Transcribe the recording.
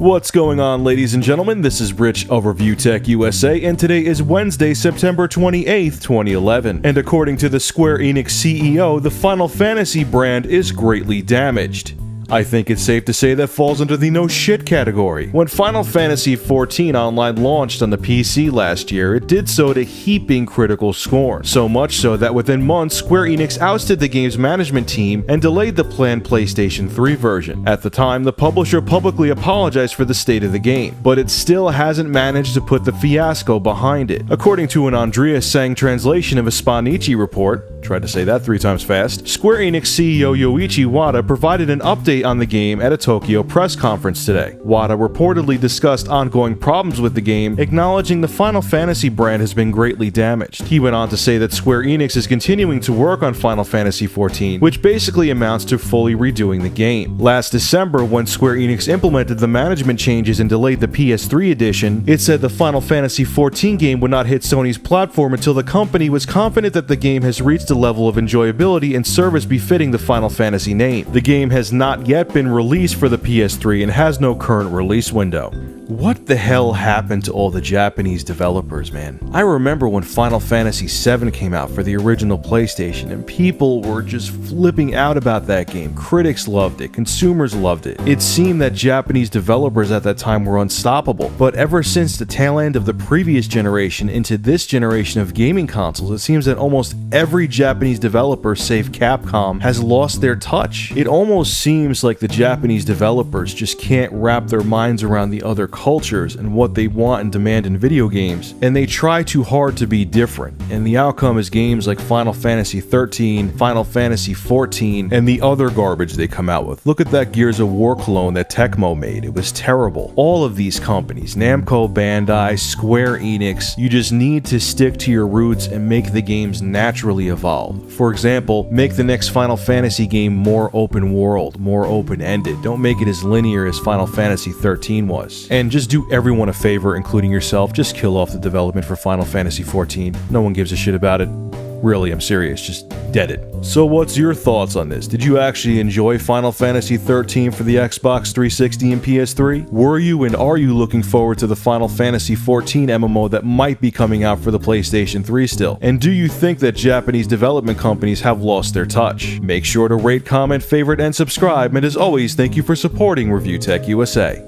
What's going on, ladies and gentlemen? This is Rich of Review Tech USA, and today is Wednesday, September 28th, 2011. And according to the Square Enix CEO, the Final Fantasy brand is greatly damaged. I think it's safe to say that falls under the no shit category. When Final Fantasy XIV Online launched on the PC last year, it did so to heaping critical scorn. So much so that within months, Square Enix ousted the game's management team and delayed the planned PlayStation 3 version. At the time, the publisher publicly apologized for the state of the game, but it still hasn't managed to put the fiasco behind it. According to an Andreas Sang translation of a Spanichi report, tried to say that 3 times fast, Square Enix CEO Yoichi Wada provided an update on the game at a Tokyo press conference today. Wada reportedly discussed ongoing problems with the game, acknowledging the Final Fantasy brand has been greatly damaged. He went on to say that Square Enix is continuing to work on Final Fantasy XIV, which basically amounts to fully redoing the game. Last December, when Square Enix implemented the management changes and delayed the PS3 edition, it said the Final Fantasy XIV game would not hit Sony's platform until the company was confident that the game has reached a level of enjoyability and service befitting the Final Fantasy name. The game has not yet been released for the PS3 and has no current release window. What the hell happened to all the Japanese developers, man? I remember when Final Fantasy VII came out for the original PlayStation and people were just flipping out about that game. Critics loved it, consumers loved it. It seemed that Japanese developers at that time were unstoppable, but ever since the tail end of the previous generation into this generation of gaming consoles, it seems that almost every Japanese developer, save Capcom, has lost their touch. It almost seems like the Japanese developers just can't wrap their minds around the other cultures and what they want and demand in video games, and they try too hard to be different, and the outcome is games like Final Fantasy XIII, Final Fantasy XIV, and the other garbage they come out with. Look at that Gears of War clone that Tecmo made. It was terrible. All of these companies, Namco Bandai, Square Enix, you just need to stick to your roots and make the games naturally evolve. For example, make the next Final Fantasy game more open world, more open-ended. Don't make it as linear as Final Fantasy XIII was. And just do everyone a favor, including yourself, just kill off the development for Final Fantasy XIV. No one gives a shit about it. Really, I'm serious, just dead it. So what's your thoughts on this? Did you actually enjoy Final Fantasy XIII for the Xbox 360 and PS3? Were you and are you looking forward to the Final Fantasy XIV MMO that might be coming out for the PlayStation 3 still? And do you think that Japanese development companies have lost their touch? Make sure to rate, comment, favorite, and subscribe, and as always, thank you for supporting Review Tech USA.